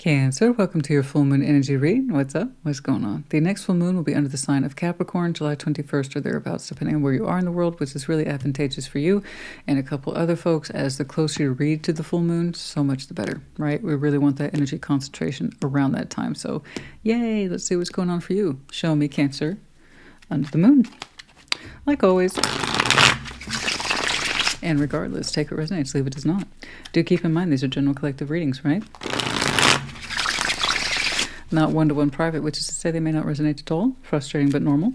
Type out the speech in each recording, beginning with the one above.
Cancer, welcome to your full moon energy read. What's up? What's going on? The next full moon will be under the sign of Capricorn, July 21st or thereabouts, depending on where you are in the world, which is really advantageous for you and a couple other folks. As the closer you read to the full moon, so much the better, right? We really want that energy concentration around that time. So, yay, let's see what's going on for you. Show me, Cancer, under the moon. Like always. And regardless, take what resonates, leave it does not. Do keep in mind these are general collective readings, right? Not one-to-one private, which is to say they may not resonate at all. Frustrating but normal.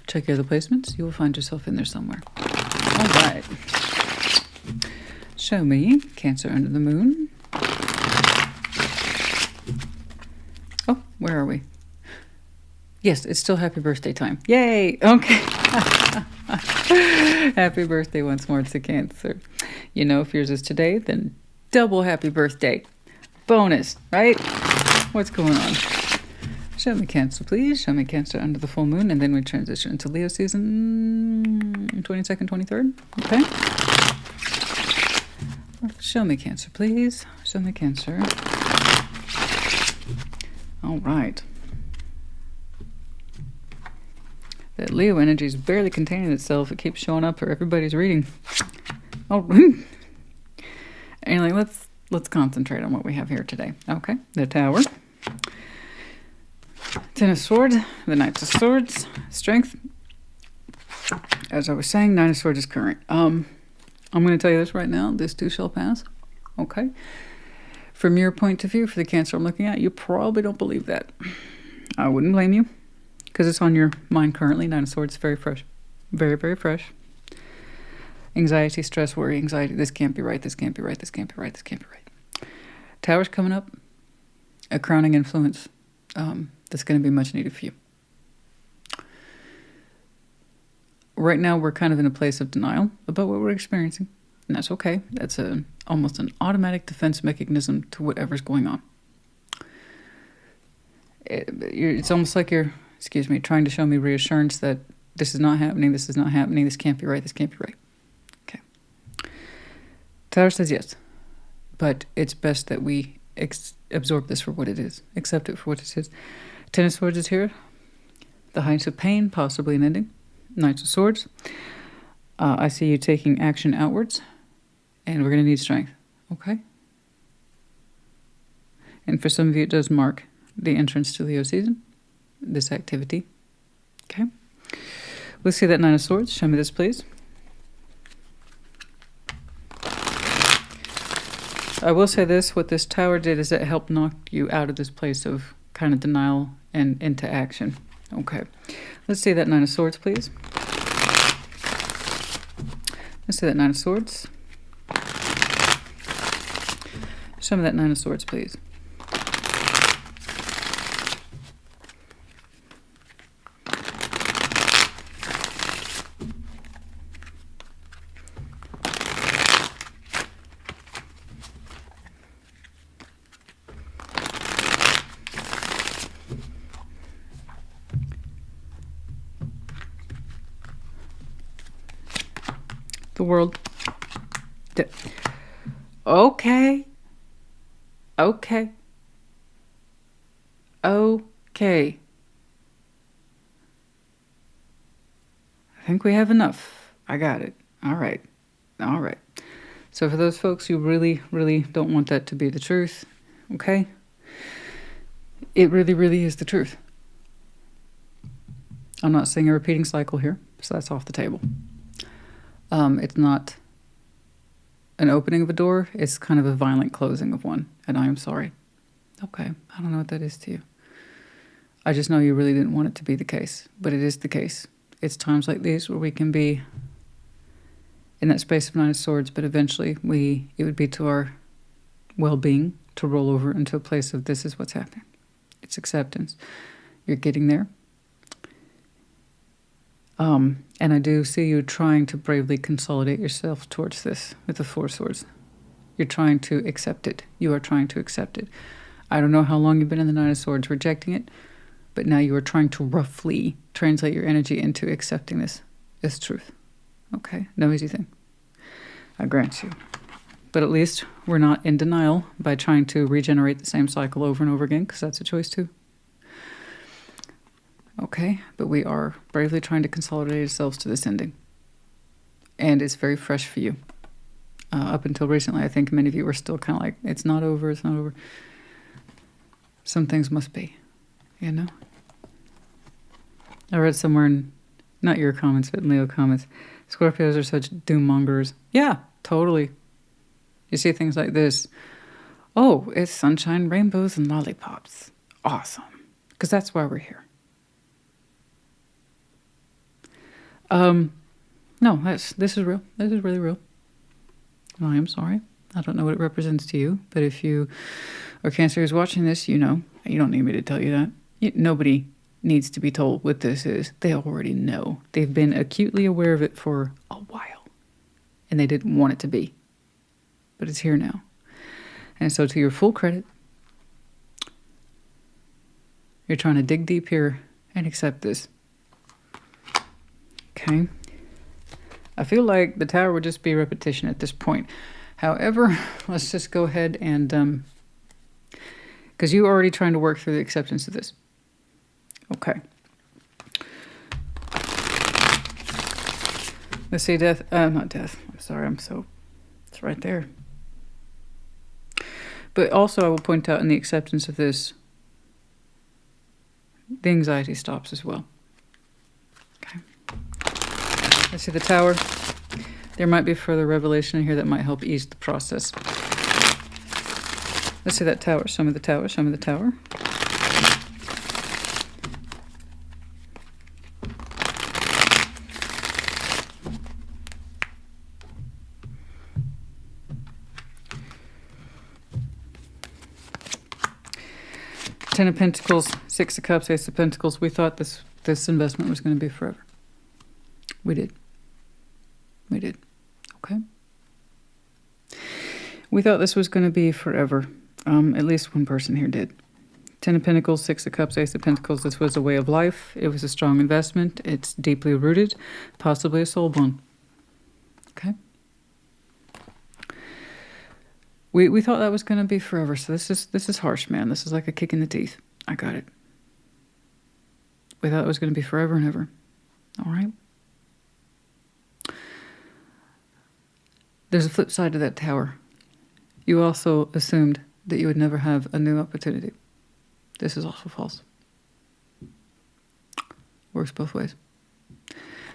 Check your other placements. You will find yourself in there somewhere. All right. Show me, Cancer under the moon. Oh, where are we? Yes, it's still happy birthday time. Yay! Okay. Happy birthday once more to Cancer. You know, if yours is today, then double happy birthday. Bonus, right? What's going on? Show me Cancer, please. Show me Cancer under the full moon, and then we transition into Leo season 22nd, 23rd. Okay. Show me Cancer, please. Show me Cancer. All right. That Leo energy is barely containing itself. It keeps showing up for everybody's reading. Oh, anyway, let's concentrate on what we have here today. Okay, the Tower, Ten of Swords, the Knights of Swords, Strength. As I was saying, Nine of Swords is current. I'm going to tell you this right now. This too shall pass. Okay. From your point of view, for the Cancer I'm looking at, you probably don't believe that. I wouldn't blame you, because it's on your mind currently. Nine of Swords, very fresh. Very, very fresh. Anxiety, stress, worry, anxiety. This can't be right. This can't be right. This can't be right. This can't be right. Tower's coming up. A crowning influence that's going to be much needed for you. Right now, we're kind of in a place of denial about what we're experiencing. And that's okay. That's almost an automatic defense mechanism to whatever's going on. It's almost like you're, trying to show me reassurance that this is not happening, this is not happening, this can't be right, this can't be right. Okay. Tower says yes, but it's best that we absorb this for what it is, accept it for what it is. Ten of Swords is here. The heights of pain, possibly an ending. Knights of Swords. I see you taking action outwards, and we're going to need strength, okay? And for some of you, it does mark the entrance to Leo season, this activity. Okay. Let's see that Nine of Swords. Show me this, please. I will say this. What this Tower did is it helped knock you out of this place of kind of denial and into action. Okay. Let's see that Nine of Swords, please. Let's see that Nine of Swords. Show me that Nine of Swords, please. The World. Okay. Okay. Okay. I think we have enough. I got it. All right. All right. So for those folks who really, really don't want that to be the truth, okay? It really, really is the truth. I'm not saying a repeating cycle here, so that's off the table. It's not an opening of a door. It's kind of a violent closing of one. And I am sorry. Okay. I don't know what that is to you. I just know you really didn't want it to be the case. But it is the case. It's times like these where we can be in that space of Nine of Swords. But eventually it would be to our well-being to roll over into a place of this is what's happening. It's acceptance. You're getting there. And I do see you trying to bravely consolidate yourself towards this with the Four Swords. You're trying to accept it. You are trying to accept it. I don't know how long you've been in the Nine of Swords rejecting it, but now you are trying to roughly translate your energy into accepting this as truth. Okay? No easy thing. I grant you. But at least we're not in denial by trying to regenerate the same cycle over and over again, because that's a choice too. Okay, but we are bravely trying to consolidate ourselves to this ending. And it's very fresh for you. Up until recently, I think many of you were still kind of like, it's not over, it's not over. Some things must be, you know? I read somewhere in, not your comments, but in Leo comments, Scorpios are such doom mongers. Yeah, totally. You see things like this. Oh, it's sunshine, rainbows, and lollipops. Awesome. Because that's why we're here. No, this is real. This is really real. I am sorry. I don't know what it represents to you, but if you are Cancer who's watching this, you know. You don't need me to tell you that. Nobody needs to be told what this is. They already know. They've been acutely aware of it for a while, and they didn't want it to be. But it's here now. And so to your full credit, you're trying to dig deep here and accept this. Okay? I feel like the Tower would just be repetition at this point. However, let's just go ahead and, because you're already trying to work through the acceptance of this. Okay. Let's see, death, not death. I'm sorry, it's right there. But also I will point out in the acceptance of this, the anxiety stops as well. Okay. Let's see the Tower. There might be further revelation in here that might help ease the process. Let's see that Tower. Show me the Tower. Show me the Tower. Ten of Pentacles, Six of Cups, Ace of Pentacles. We thought this investment was going to be forever. We did. We did. Okay. We thought this was going to be forever. At least one person here did. Ten of Pentacles, Six of Cups, Ace of Pentacles. This was a way of life. It was a strong investment. It's deeply rooted, possibly a soul bond. Okay. We thought that was going to be forever. So this is harsh, man. This is like a kick in the teeth. I got it. We thought it was going to be forever and ever. All right. There's a flip side to that Tower. You also assumed that you would never have a new opportunity. This is also false. Works both ways.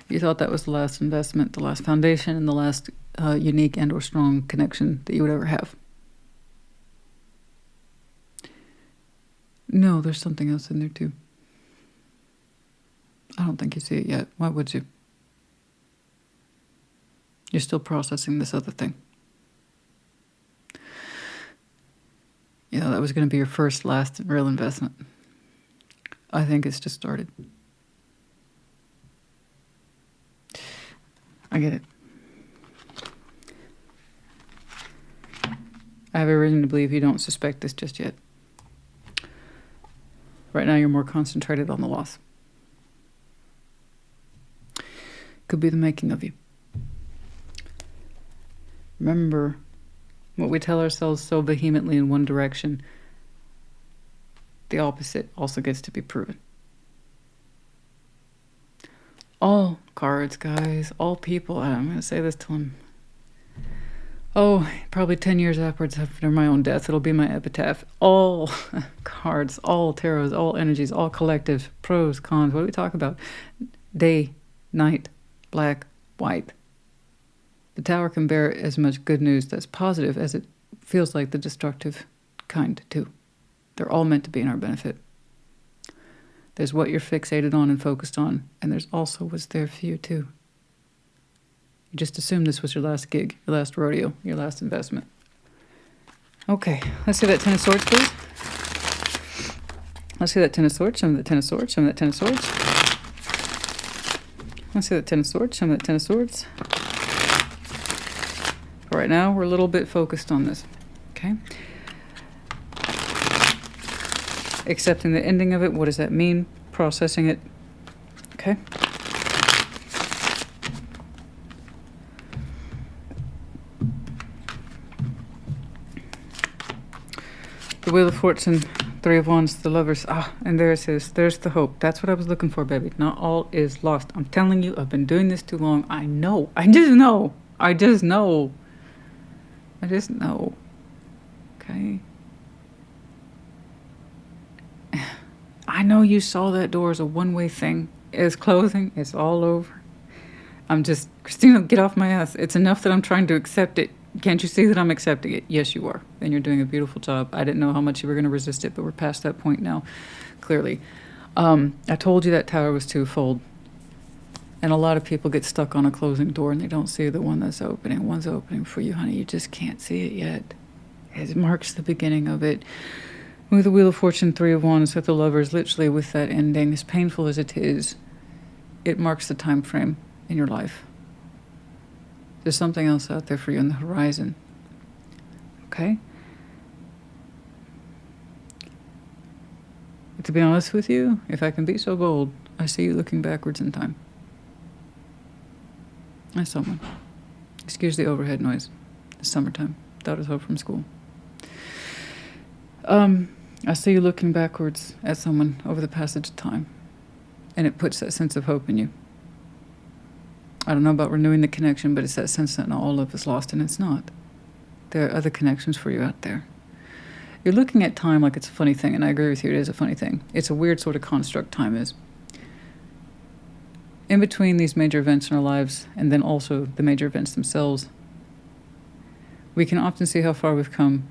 You thought that was the last investment, the last foundation, and the last unique and or strong connection that you would ever have. No, there's something else in there too. I don't think you see it yet. Why would you? You're still processing this other thing. You know, that was going to be your first, last, real investment. I think it's just started. I get it. I have every reason to believe you don't suspect this just yet. Right now, you're more concentrated on the loss. Could be the making of you. Remember, what we tell ourselves so vehemently in one direction, the opposite also gets to be proven. All cards, guys, all people, I'm going to say this till I'm, probably 10 years afterwards after my own death, it'll be my epitaph. All cards, all tarots, all energies, all collective, pros, cons, what do we talk about? Day, night, black, white. The Tower can bear as much good news that's positive as it feels like the destructive kind too. They're all meant to be in our benefit. There's what you're fixated on and focused on, and there's also what's there for you too. You just assumed this was your last gig, your last rodeo, your last investment. Okay, let's see that Ten of Swords, please. Let's see that Ten of Swords, show me that Ten of Swords, show me that Ten of Swords. Let's see that Ten of Swords, show me that Ten of Swords. For right now, we're a little bit focused on this, okay? Accepting the ending of it, what does that mean? Processing it, okay? The Wheel of Fortune, Three of Wands, the Lovers. Ah, and there it is. There's the hope. That's what I was looking for, baby. Not all is lost. I'm telling you, I've been doing this too long. I know. I just know. I just know. I just know. Okay. I know you saw that door as a one-way thing. It's closing. It's all over. I'm just, Christina, get off my ass. It's enough that I'm trying to accept it. Can't you see that I'm accepting it? Yes, you are. And you're doing a beautiful job. I didn't know how much you were going to resist it, but we're past that point now, clearly. I told you that tower was twofold. And a lot of people get stuck on a closing door and they don't see the one that's opening. One's opening for you, honey. You just can't see it yet. It marks the beginning of it. With the Wheel of Fortune, Three of Wands, with the Lovers, literally with that ending, as painful as it is, it marks the time frame in your life. There's something else out there for you on the horizon. Okay? But to be honest with you, if I can be so bold, I see you looking backwards in time. I saw one. Excuse the overhead noise. It's summertime. Thought it was home from school. I see you looking backwards at someone over the passage of time. And it puts that sense of hope in you. I don't know about renewing the connection, but it's that sense that not all love is lost, and it's not. There are other connections for you out there. You're looking at time like it's a funny thing, and I agree with you, it is a funny thing. It's a weird sort of construct, time is. In between these major events in our lives, and then also the major events themselves, we can often see how far we've come.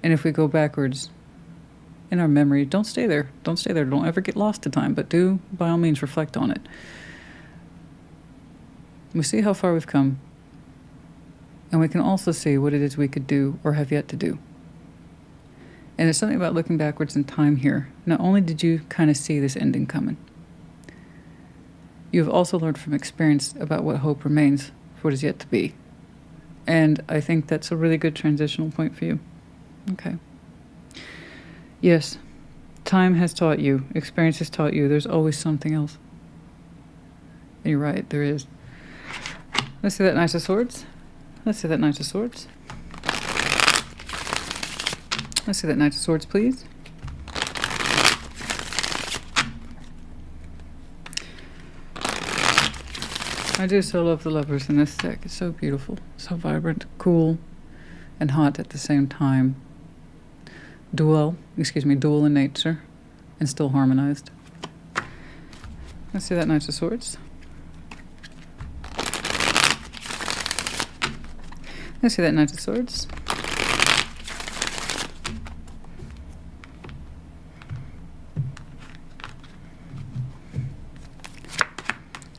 And if we go backwards in our memory, don't stay there. Don't stay there. Don't ever get lost to time, but do, by all means, reflect on it. We see how far we've come, and we can also see what it is we could do or have yet to do. And there's something about looking backwards in time here. Not only did you kind of see this ending coming, you've also learned from experience about what hope remains for what is yet to be. And I think that's a really good transitional point for you. Okay. Yes, time has taught you, experience has taught you, there's always something else. And you're right, there is. Let's see that Knight of Swords. Let's see that Knight of Swords. Let's see that Knight of Swords, please. I do so love the Lovers in this deck. It's so beautiful, so vibrant, cool, and hot at the same time. Dual in nature, and still harmonized. Let's see that Knight of Swords. Let's see that Knight of Swords.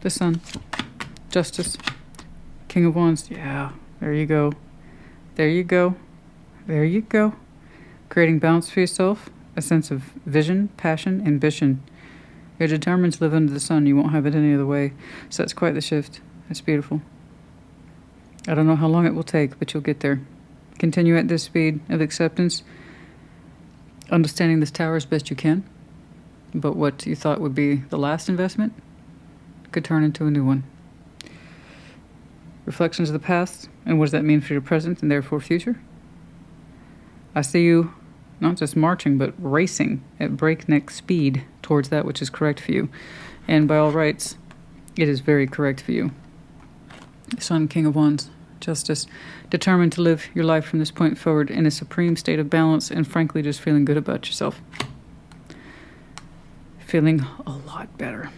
The Sun. Justice. King of Wands. Yeah, there you go. There you go. There you go. Creating balance for yourself. A sense of vision, passion, ambition. You're determined to live under the sun. You won't have it any other way. So that's quite the shift. That's beautiful. I don't know how long it will take, but you'll get there. Continue at this speed of acceptance, understanding this tower as best you can. But what you thought would be the last investment could turn into a new one. Reflections of the past, and what does that mean for your present and therefore future? I see you not just marching, but racing at breakneck speed towards that which is correct for you. And by all rights, it is very correct for you. Sun, King of Wands. Justice, determined to live your life from this point forward in a supreme state of balance and frankly just feeling good about yourself. Feeling a lot better.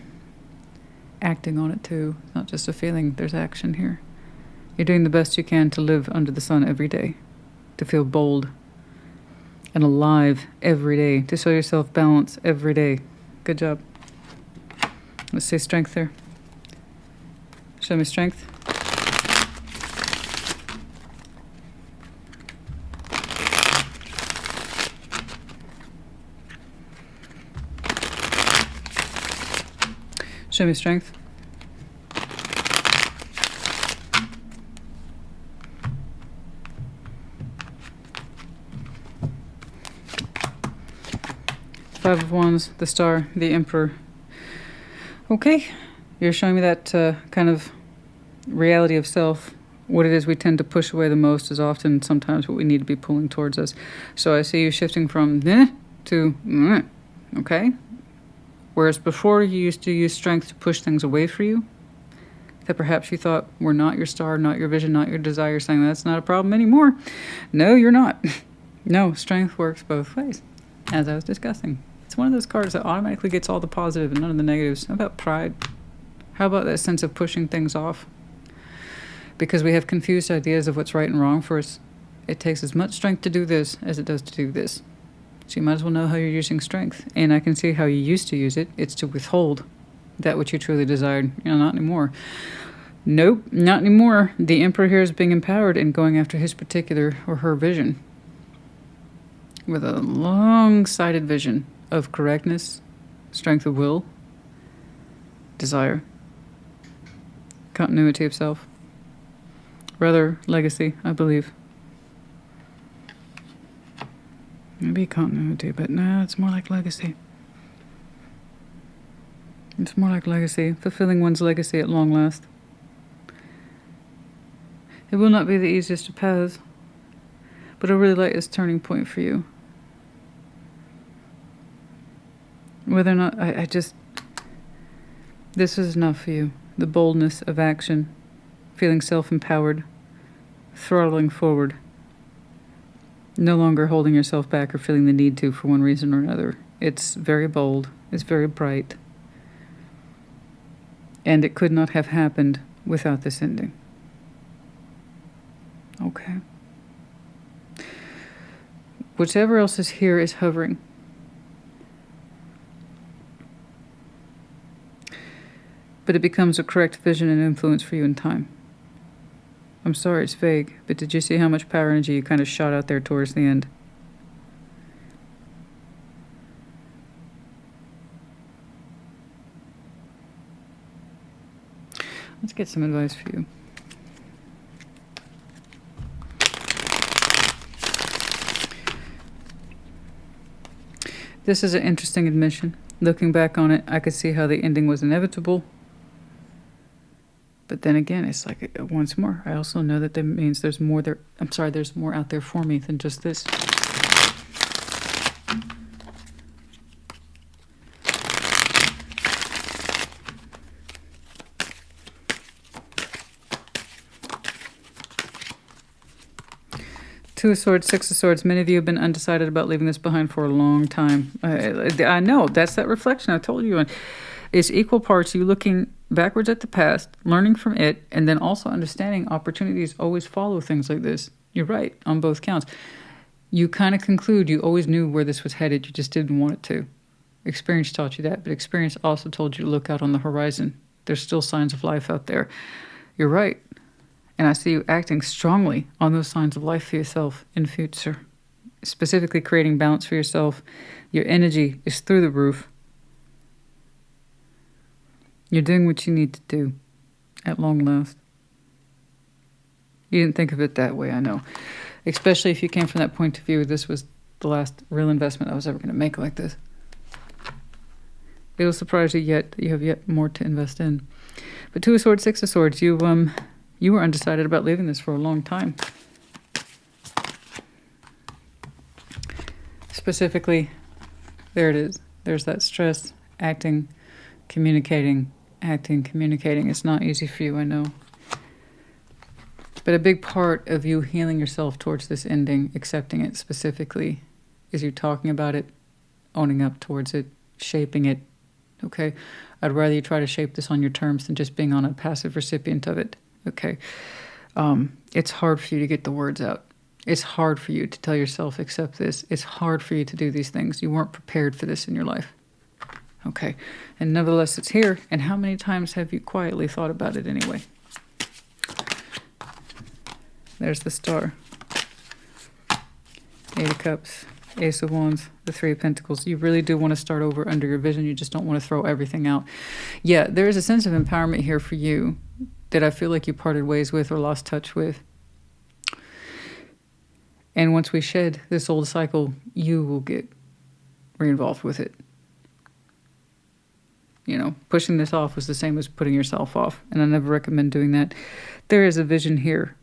Acting on it too. It's not just a feeling, there's action here. You're doing the best you can to live under the sun every day, to feel bold and alive every day, to show yourself balance every day. Good job. Let's see strength there. Show me strength. Show me strength. Five of Wands, the Star, the Emperor. Okay, you're showing me that kind of reality of self what it is we tend to push away the most is often sometimes what we need to be pulling towards us. So I see you shifting from to okay? Whereas before you used to use strength to push things away from you, that perhaps you thought were not your star, not your vision, not your desire, saying that's not a problem anymore. No, you're not. No, strength works both ways, as I was discussing. It's one of those cards that automatically gets all the positive and none of the negatives. How about pride? How about that sense of pushing things off? Because we have confused ideas of what's right and wrong for us. It takes as much strength to do this as it does to do this. So you might as well know how you're using strength. And I can see how you used to use it. It's to withhold that which you truly desired. Not anymore. Nope, not anymore. The Emperor here is being empowered and going after his particular or her vision. With a long-sighted vision of correctness, strength of will, desire, continuity of self. Rather, legacy, I believe. Maybe continuity, but no, it's more like legacy. It's more like legacy, fulfilling one's legacy at long last. It will not be the easiest of paths, but I really like this turning point for you. Whether or not, I just, this is enough for you. The boldness of action, feeling self-empowered, throttling forward, no longer holding yourself back or feeling the need to for one reason or another. It's very bold, it's very bright, and it could not have happened without this ending. Okay. Whichever else is here is hovering. But it becomes a correct vision and influence for you in time. I'm sorry it's vague, but did you see how much power energy you kind of shot out there towards the end? Let's get some advice for you. This is an interesting admission. Looking back on it, I could see how the ending was inevitable. But then again, it's like, once more, I also know that means there's more there. I'm sorry, there's more out there for me than just this. Two of Swords, Six of Swords. Many of you have been undecided about leaving this behind for a long time. I know, that's that reflection I told you. It's equal parts you looking backwards at the past, learning from it, and then also understanding opportunities always follow things like this. You're right on both counts. You kind of conclude you always knew where this was headed, you just didn't want it to. Experience taught you that, but experience also told you to look out on the horizon. There's still signs of life out there. You're right. And I see you acting strongly on those signs of life for yourself in the future. Specifically creating balance for yourself. Your energy is through the roof. You're doing what you need to do at long last. You didn't think of it that way, I know. Especially if you came from that point of view, this was the last real investment I was ever going to make like this. It'll surprise you yet that you have yet more to invest in. But Two of Swords, Six of Swords, you were undecided about leaving this for a long time. Specifically, there it is. There's that stress, acting, communicating. It's not easy for you, I know. But a big part of you healing yourself towards this ending, accepting it specifically, is you talking about it, owning up towards it, shaping it. Okay? I'd rather you try to shape this on your terms than just being on a passive recipient of it. Okay? It's hard for you to get the words out. It's hard for you to tell yourself, accept this. It's hard for you to do these things. You weren't prepared for this in your life. Okay? And nevertheless, it's here. And how many times have you quietly thought about it anyway? There's the Star. Eight of Cups. Ace of Wands. The Three of Pentacles. You really do want to start over under your vision. You just don't want to throw everything out. Yeah, there is a sense of empowerment here for you that I feel like you parted ways with or lost touch with. And once we shed this old cycle, you will get re-involved with it. You know, pushing this off was the same as putting yourself off. And I never recommend doing that. There is a vision here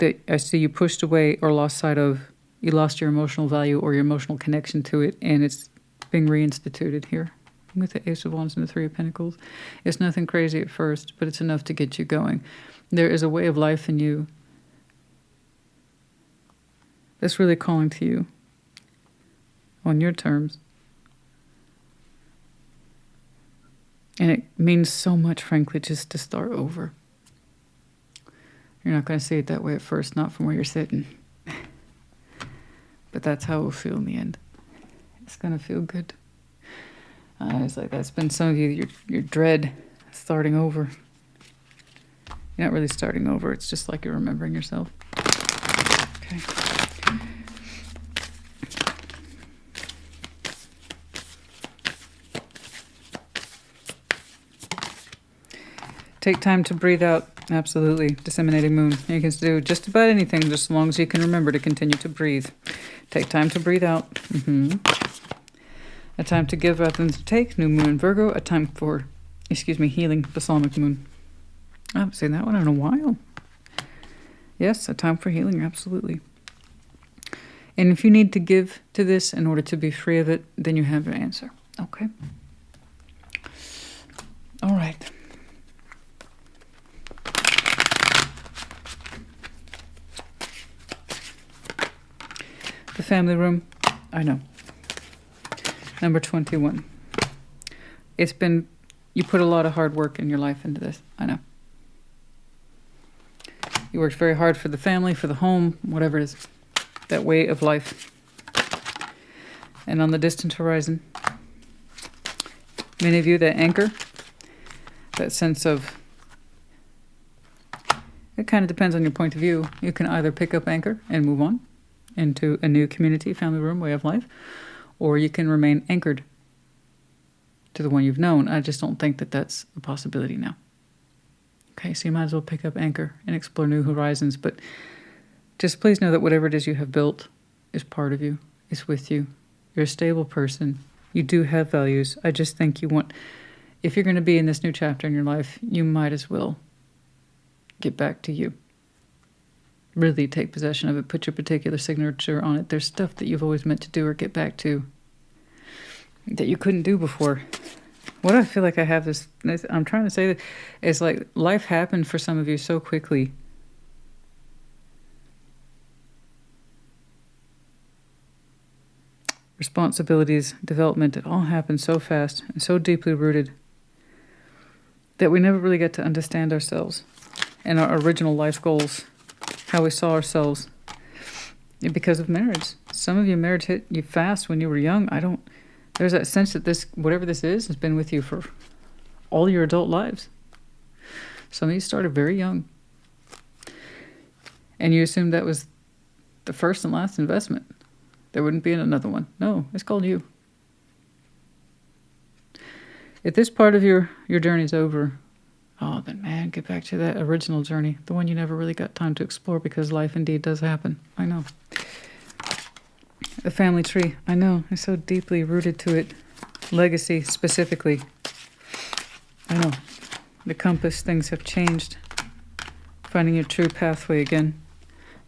that I see you pushed away or lost sight of. You lost your emotional value or your emotional connection to it, and it's being reinstituted here with the Ace of Wands and the Three of Pentacles. It's nothing crazy at first, but it's enough to get you going. There is a way of life in you that's really calling to you on your terms. And it means so much, frankly, just to start over. You're not going to see it that way at first, not from where you're sitting. But that's how it will feel in the end. It's going to feel good. It's like that's been some of you, your dread starting over. You're not really starting over. It's just like you're remembering yourself. Okay. Take time to breathe out. Absolutely. Disseminating moon. You can do just about anything, just as long as you can remember to continue to breathe. Take time to breathe out. A time to give rather than to take. New moon in Virgo. A time for, healing. Balsamic moon. I haven't seen that one in a while. Yes, a time for healing. Absolutely. And if you need to give to this in order to be free of it, then you have your answer. Okay. All right. The family room, I know. Number 21. It's been, you put a lot of hard work in your life into this, I know. You worked very hard for the family, for the home, whatever it is, that way of life. And on the distant horizon, many of you, that anchor, that sense of, it kind of depends on your point of view. You can either pick up anchor and move on into a new community, family room, way of life, or you can remain anchored to the one you've known. I just don't think that that's a possibility now. Okay, so you might as well pick up anchor and explore new horizons, but just please know that whatever it is you have built is part of you, is with you. You're a stable person. You do have values. I just think you want, if you're going to be in this new chapter in your life, you might as well get back to you. Really take possession of it, put your particular signature on it. There's stuff that you've always meant to do or get back to that you couldn't do before. What I feel like I have this, I'm trying to say that, is like life happened for some of you so quickly. Responsibilities, development, it all happened so fast and so deeply rooted that we never really get to understand ourselves and our original life goals. How we saw ourselves because of marriage. Some of you, marriage hit you fast when you were young. There's that sense that this, whatever this is, has been with you for all your adult lives. Some of you started very young. And you assumed that was the first and last investment. There wouldn't be another one. No, it's called you. If this part of your journey's over, oh, then man, get back to that original journey, the one you never really got time to explore because life indeed does happen. I know. The family tree, I know, it's so deeply rooted to it. Legacy, specifically. I know. The compass, things have changed. Finding your true pathway again.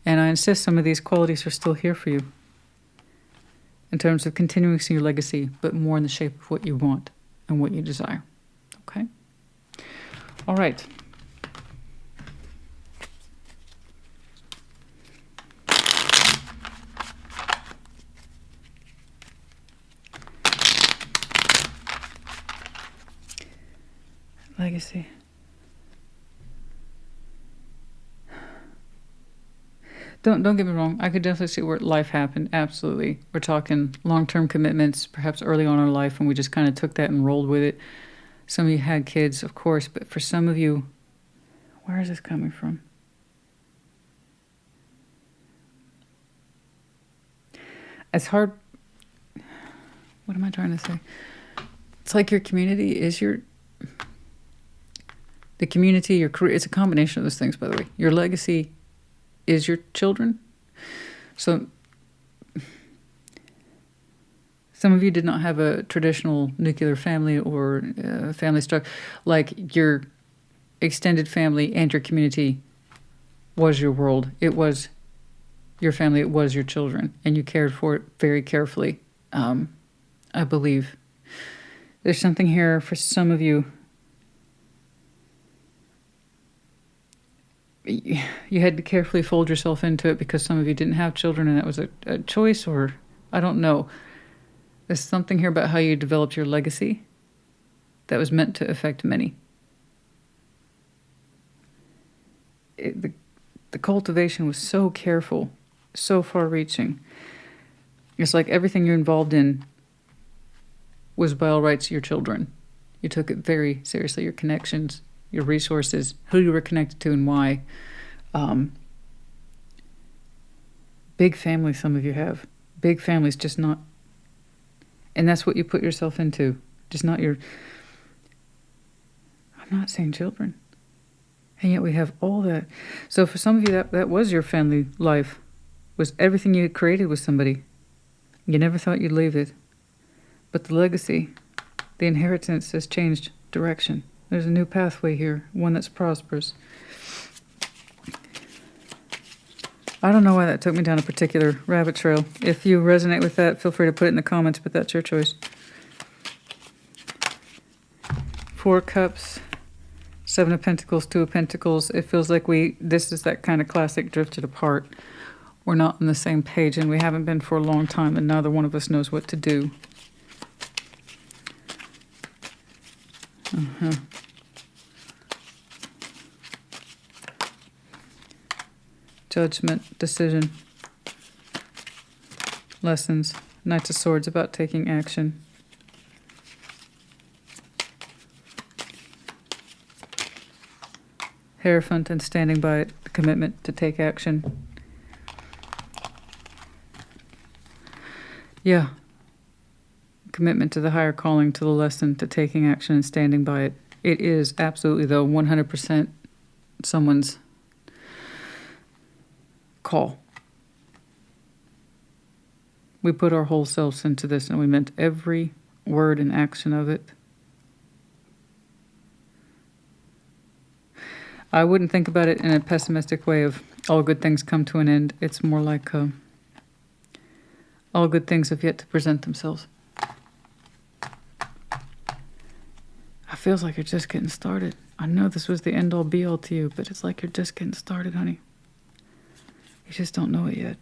And I insist some of these qualities are still here for you. In terms of continuing your legacy, but more in the shape of what you want and what you desire. Okay? All right. Legacy. Don't get me wrong. I could definitely see where life happened. Absolutely. We're talking long-term commitments, perhaps early on in our life, and we just kind of took that and rolled with it. Some of you had kids, of course, but for some of you, where is this coming from? It's hard. What am I trying to say? It's like your community is the community, your career. It's a combination of those things, by the way. Your legacy is your children. So some of you did not have a traditional nuclear family or family structure, like your extended family and your community was your world. It was your family. It was your children. And you cared for it very carefully, I believe. There's something here for some of you. You had to carefully fold yourself into it because some of you didn't have children and that was a choice, or I don't know. There's something here about how you developed your legacy that was meant to affect many. The cultivation was so careful, so far-reaching. It's like everything you're involved in was by all rights your children. You took it very seriously, your connections, your resources, who you were connected to and why. Big families, some of you have. Big families, just not... And that's what you put yourself into. Just not your... I'm not saying children. And yet we have all that. So for some of you, that was your family life. Was everything you had created with somebody. You never thought you'd leave it. But the legacy, the inheritance has changed direction. There's a new pathway here, one that's prosperous. I don't know why that took me down a particular rabbit trail. If you resonate with that, feel free to put it in the comments, but that's your choice. 4 Cups, 7 of Pentacles, 2 of Pentacles. It feels like this is that kind of classic drifted apart. We're not on the same page, and we haven't been for a long time, and neither one of us knows what to do. Judgment, decision, lessons, Knights of Swords about taking action. Hierophant and standing by it, the commitment to take action. Yeah. Commitment to the higher calling, to the lesson, to taking action and standing by it. It is absolutely, though, 100% someone's call. We put our whole selves into this and we meant every word and action of it. I wouldn't think about it in a pessimistic way of all good things come to an end. It's more like all good things have yet to present themselves. It feels like you're just getting started. I know this was the end-all be-all to you, but it's like you're just getting started, honey. You just don't know it yet.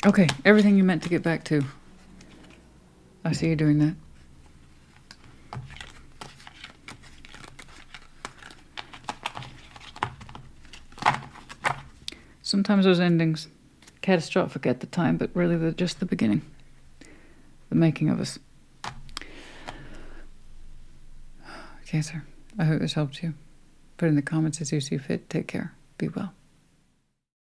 Okay, everything you meant to get back to. I see you doing that. Sometimes those endings, catastrophic at the time, but really they're just the beginning. The making of us. Cancer, I hope this helped you. Put in the comments as you see fit. Take care. Be well.